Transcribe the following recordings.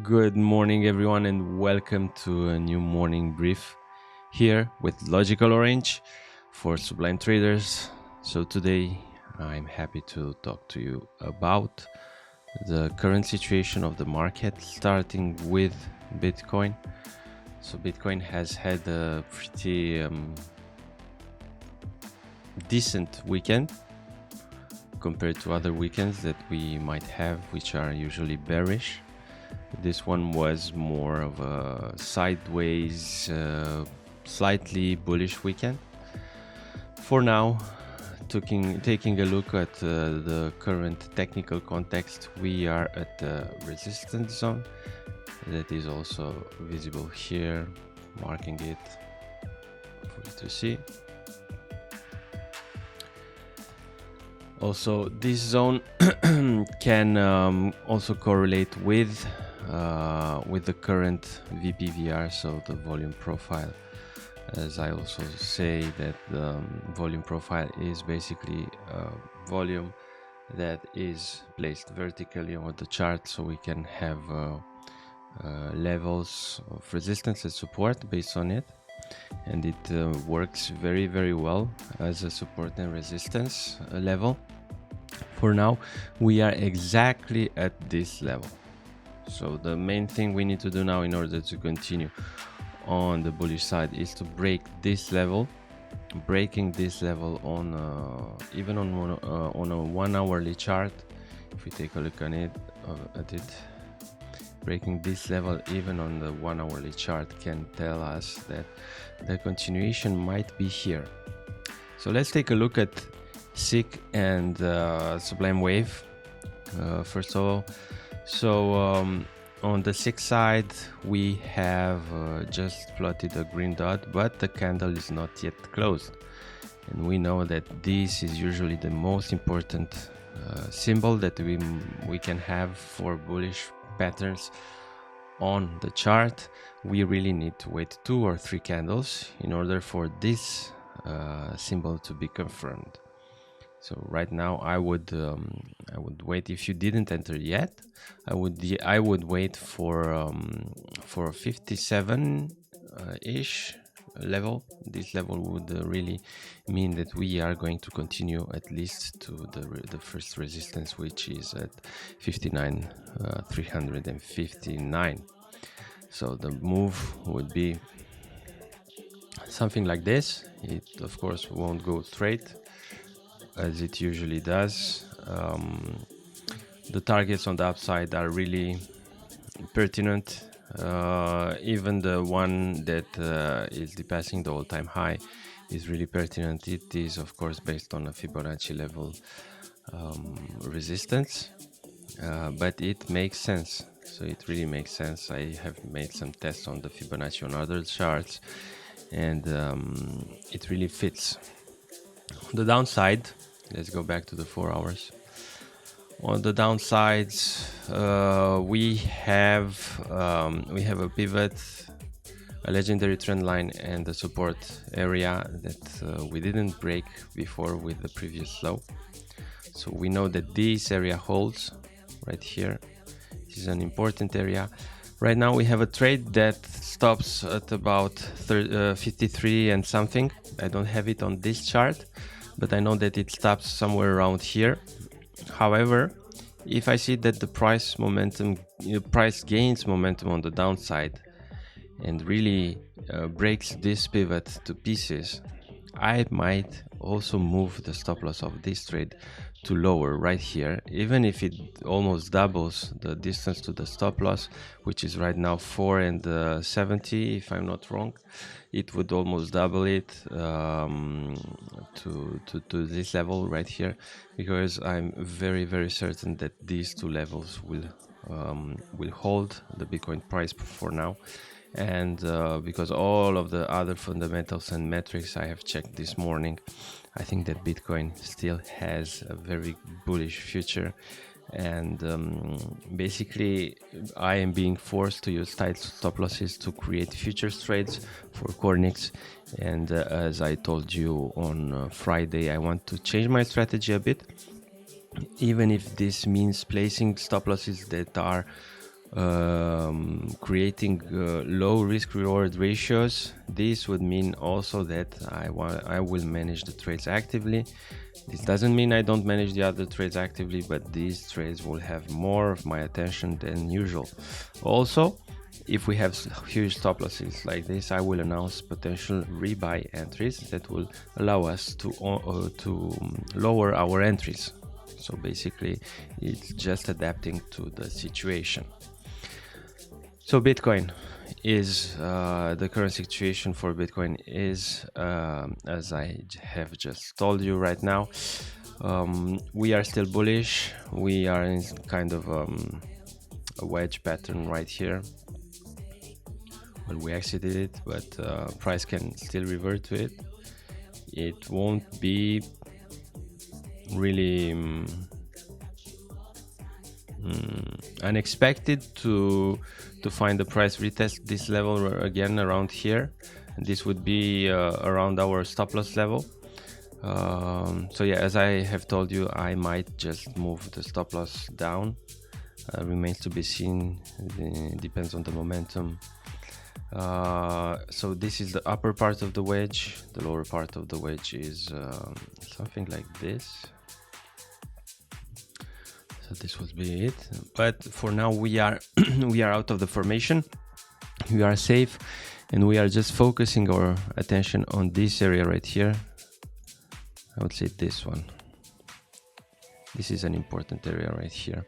Good morning, everyone, and welcome to a new morning brief here with Logical Orange for Sublime traders. So, today I'm happy to talk to you about the current situation of the market, starting with Bitcoin. So, Bitcoin has had a pretty decent weekend compared to other weekends that we might have, which are usually bearish. This one was more of a sideways, slightly bullish weekend. For now, taking a look at the current technical context, we are at the resistance zone that is also visible here, marking it for you to see. Also, this zone can also correlate with the current VPVR, so the volume profile, as I also say that the volume profile is basically a volume that is placed vertically on the chart, so we can have levels of resistance and support based on it, and it works very well as a support and resistance level. For now, we are exactly at this level. So the main thing we need to do now in order to continue on the bullish side is to break this level. Breaking this level on even on a 1 hourly chart, if we take a look at it, breaking this level even on the 1 hourly chart can tell us that the continuation might be here. So let's take a look at SIG and Sublime Wave first of all. So on the SIG side, we have just plotted a green dot, but the candle is not yet closed, and we know that this is usually the most important symbol that we can have for bullish patterns on the chart. We really need to wait 2 or 3 candles in order for this symbol to be confirmed. So right now I would wait. If you didn't enter yet, I would wait for a 57 ish level. This level would really mean that we are going to continue at least to the first resistance, which is at 59,359. So the move would be something like this. It of course won't go straight as it usually does. The targets on the upside are really pertinent. Even the one that is passing the all-time high is really pertinent. It is of course based on a Fibonacci level resistance, but it makes sense. So it really makes sense. I have made some tests on the Fibonacci on other charts, and it really fits. On the downside, let's go back to the 4 hours. On the downsides, we have a pivot, a legendary trend line, and a support area that we didn't break before with the previous low. So we know that this area holds right here. This is an important area. Right now we have a trade that stops at about 53 and something. I don't have it on this chart, but I know that it stops somewhere around here. However, if I see that the price gains momentum on the downside and really breaks this pivot to pieces, I might also move the stop loss of this trade to lower right here, even if it almost doubles the distance to the stop loss, which is right now 4.70 if I'm not wrong. It would almost double it to this level right here, because I'm very certain that these 2 levels will hold the Bitcoin price for now. And because all of the other fundamentals and metrics I have checked this morning, I think that Bitcoin still has a very bullish future. And basically I am being forced to use tight stop losses to create futures trades for Cornix. And as I told you on Friday, I want to change my strategy a bit, even if this means placing stop losses that are creating low risk reward ratios. This would mean also that I will manage the trades actively. This doesn't mean I don't manage the other trades actively, but these trades will have more of my attention than usual. Also, if we have huge stop losses like this, I will announce potential rebuy entries that will allow us to lower our entries. So basically, it's just adapting to the situation. So Bitcoin is the current situation for Bitcoin is as I have just told you right now. We are still bullish. We are in kind of a wedge pattern right here. Well, we exited it, but price can still revert to it. It won't be really unexpected to find the price retest this level again around here, and this would be around our stop loss level. So yeah, as I have told you, I might just move the stop loss down. Remains to be seen. It depends on the momentum. So this is the upper part of the wedge. The lower part of the wedge is something like this. So this would be it. But for now we are we are out of the formation. We are safe, and we are just focusing our attention on this area right here. I would say this one. This is an important area right here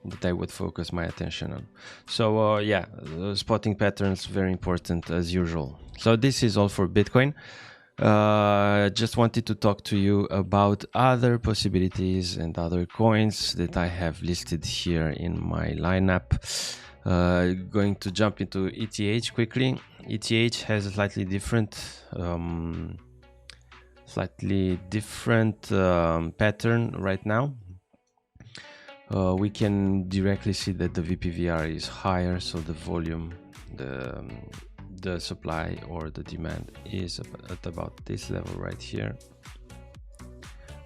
that I would focus my attention on. So yeah, spotting patterns, very important as usual. So this is all for Bitcoin. Just wanted to talk to you about other possibilities and other coins that I have listed here in my lineup. Going to jump into ETH quickly. ETH has a slightly different pattern right now. We can directly see that the VPVR is higher, so the volume, the supply or the demand is at about this level right here.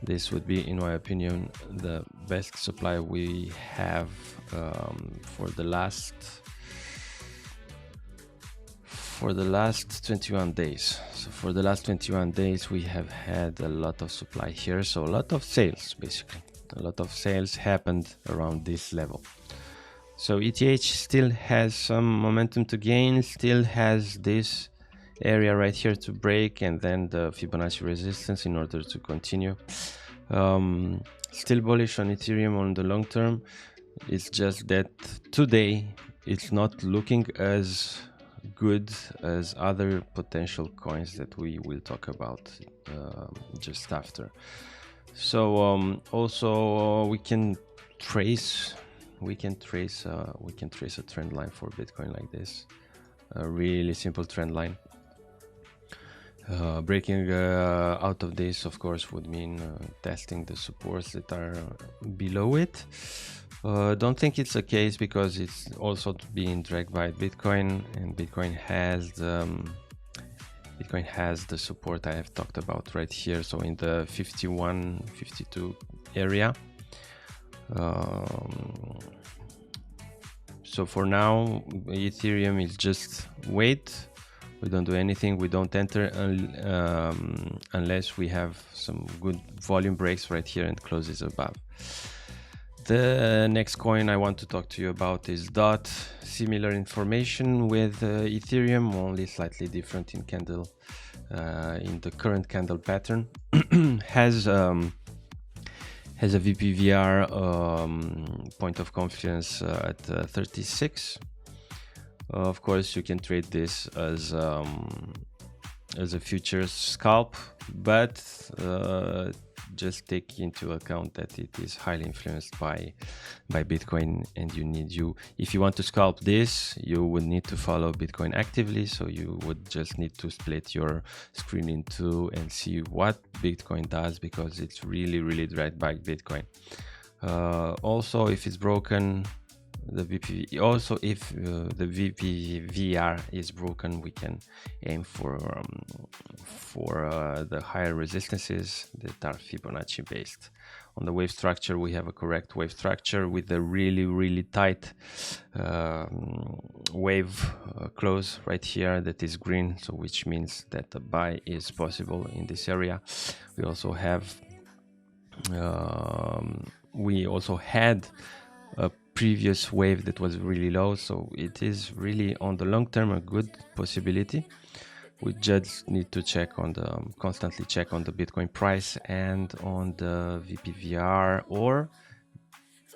This would be, in my opinion, the best supply we have for the last 21 days. So for the last 21 days we have had a lot of supply here, so a lot of sales. Basically a lot of sales happened around this level. So ETH still has some momentum to gain, still has this area right here to break, and then the Fibonacci resistance in order to continue. Still bullish on Ethereum on the long term. It's just that today it's not looking as good as other potential coins that we will talk about just after. So also we can trace a trend line for Bitcoin like this, a really simple trend line. Breaking out of this, of course, would mean testing the supports that are below it. Don't think it's a case because it's also being dragged by Bitcoin, and Bitcoin has the support I have talked about right here, so in the 51, 52 area. So for now, Ethereum is just wait. We don't do anything. We don't enter unless we have some good volume breaks right here and closes above. The next coin I want to talk to you about is DOT. Similar information with Ethereum, only slightly different in candle, in the current candle pattern. has a VPVR point of confidence at 36. Of course, you can trade this as a futures scalp, but just take into account that it is highly influenced by Bitcoin, and if you want to scalp this, you would need to follow Bitcoin actively. So you would just need to split your screen in two and see what Bitcoin does, because it's really dragged by Bitcoin. Also, if it's broken, the VP. Also, if the VPVR is broken, we can aim for the higher resistances that are Fibonacci based. On the wave structure, we have a correct wave structure with a really tight wave close right here that is green, so which means that the buy is possible in this area. We also have had a previous wave that was really low, so it is really on the long term a good possibility. We just need to check on the constantly check on the Bitcoin price and on the VPVR, or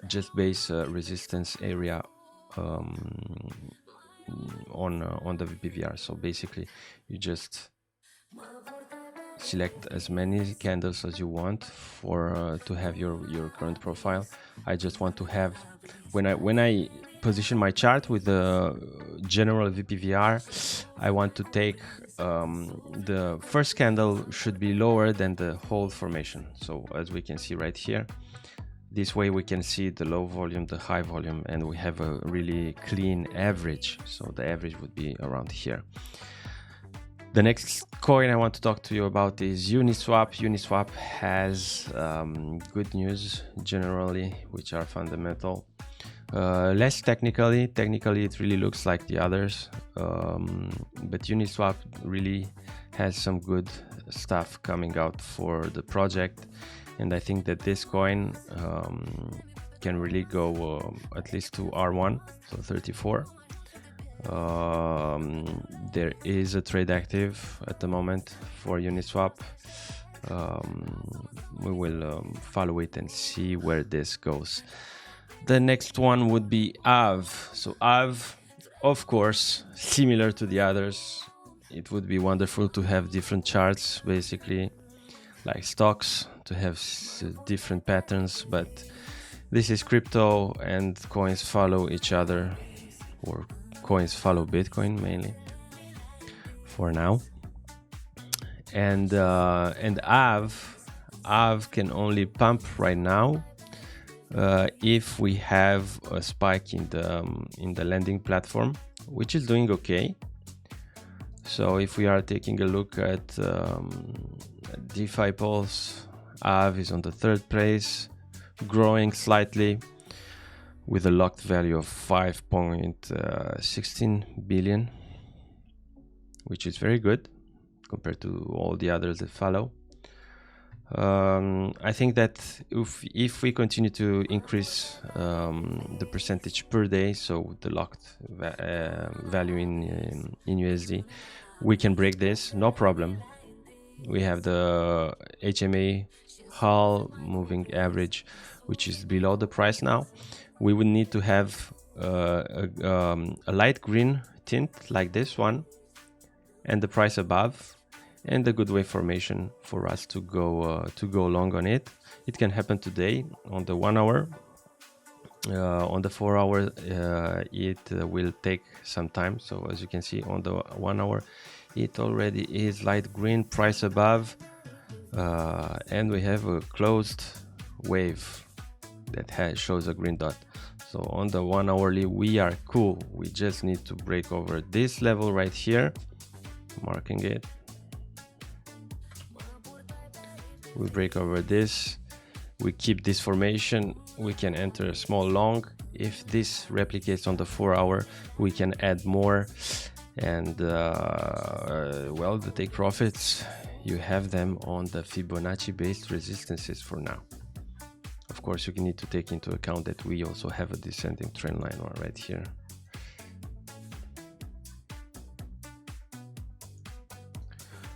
just base resistance area on the VPVR. So basically, you just select as many candles as you want for to have your current profile. I just want to have, when I position my chart with the general VPVR, I want to take the first candle should be lower than the whole formation. So as we can see right here, this way we can see the low volume, the high volume, and we have a really clean average. So the average would be around here. The next coin I want to talk to you about is Uniswap. Uniswap has good news generally, which are fundamental. Less technically it really looks like the others, but Uniswap really has some good stuff coming out for the project, and I think that this coin can really go at least to R1, so 34. There is a trade active at the moment for Uniswap. We will follow it and see where this goes. The next one would be AAVE. So AAVE, of course, similar to the others, it would be wonderful to have different charts, basically like stocks, to have different patterns, but this is crypto and coins follow each other, or coins follow Bitcoin mainly for now. And AAVE can only pump right now if we have a spike in the lending platform, which is doing okay. So if we are taking a look at DeFi Pulse, AAVE is on the third place, growing slightly with a locked value of 5.16 billion, which is very good compared to all the others that follow. I think that if we continue to increase the percentage per day, so the locked value in USD, we can break this, no problem. We have the HMA Hull moving average, which is below the price now. We would need to have a light green tint like this one, and the price above, and a good wave formation for us to go long on it. It can happen today on the 1 hour. On the 4 hour, it will take some time. So as you can see on the 1 hour, it already is light green, price above, and we have a closed wave that shows a green dot. So on the 1 hourly, we are cool. We just need to break over this level right here, marking it. We break over this, we keep this formation, we can enter a small long. If this replicates on the 4 hour, we can add more, and well, the take profits, you have them on the Fibonacci based resistances for now. Of course, you need to take into account that we also have a descending trend line right here.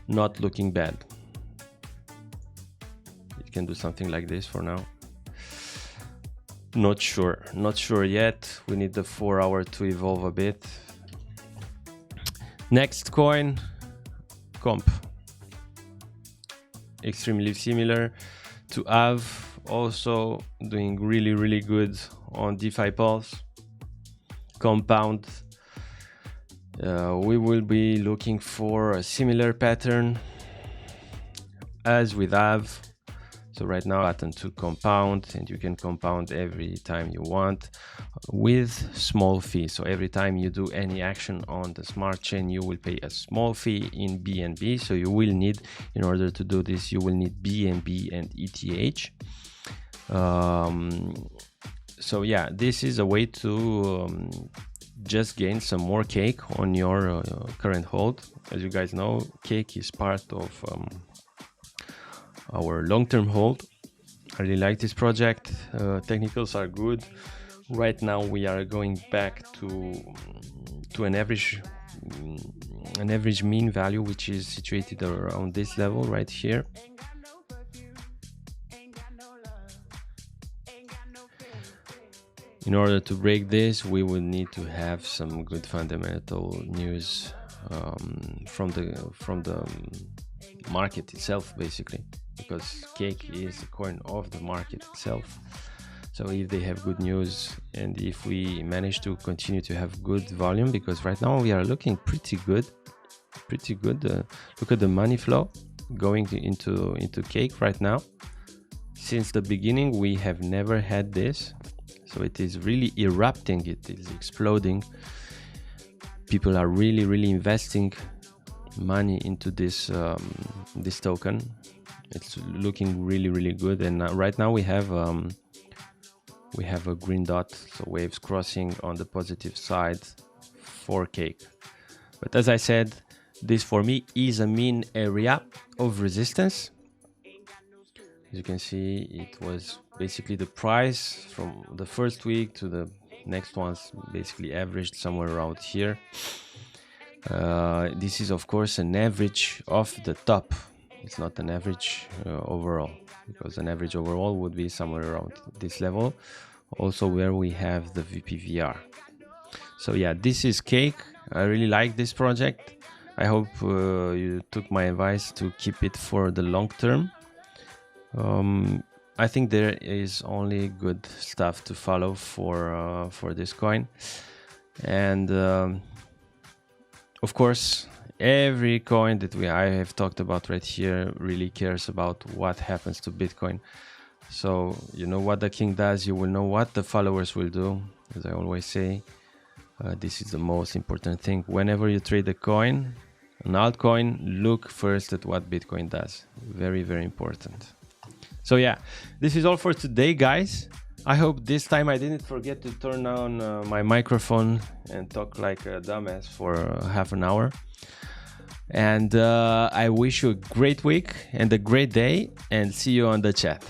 Not looking bad. Can do something like this for now. Not sure yet. We need the 4 hour to evolve a bit. Next coin, Comp. Extremely similar to AAVE, also doing really good on DeFi Pulse. Compound, we will be looking for a similar pattern as with AAVE. So right now button to compound, and you can compound every time you want with small fee. So every time you do any action on the smart chain, you will pay a small fee in BNB. So you will need, in order to do this, you will need BNB and ETH. So yeah, this is a way to just gain some more cake on your current hold. As you guys know, cake is part of our long-term hold. I really like this project. Technicals are good. Right now we are going back to an average mean value, which is situated around this level right here. In order to break this, we will need to have some good fundamental news from the market itself, basically, because cake is the coin of the market itself. So if they have good news, and if we manage to continue to have good volume, because right now we are looking pretty good. Look at the money flow going into cake right now. Since the beginning, we have never had this. So it is really erupting, it is exploding. People are really investing money into this this token. It's looking really good, and right now we have a green dot, so waves crossing on the positive side for cake. But as I said, this for me is a mean area of resistance. As you can see, it was basically the price from the first week to the next ones basically averaged somewhere around here. This is of course an average of the top. It's not an average overall, because an average overall would be somewhere around this level, also where we have the VPVR. So yeah, this is cake. I really like this project. I hope you took my advice to keep it for the long term. I think there is only good stuff to follow for this coin, and of course every coin that I have talked about right here really cares about what happens to Bitcoin. So you know what the king does, you will know what the followers will do. As I always say, this is the most important thing. Whenever you trade a coin, an altcoin, look first at what Bitcoin does. Very important. So yeah, this is all for today, guys. I hope this time I didn't forget to turn on my microphone and talk like a dumbass for half an hour. And I wish you a great week and a great day, and see you on the chat.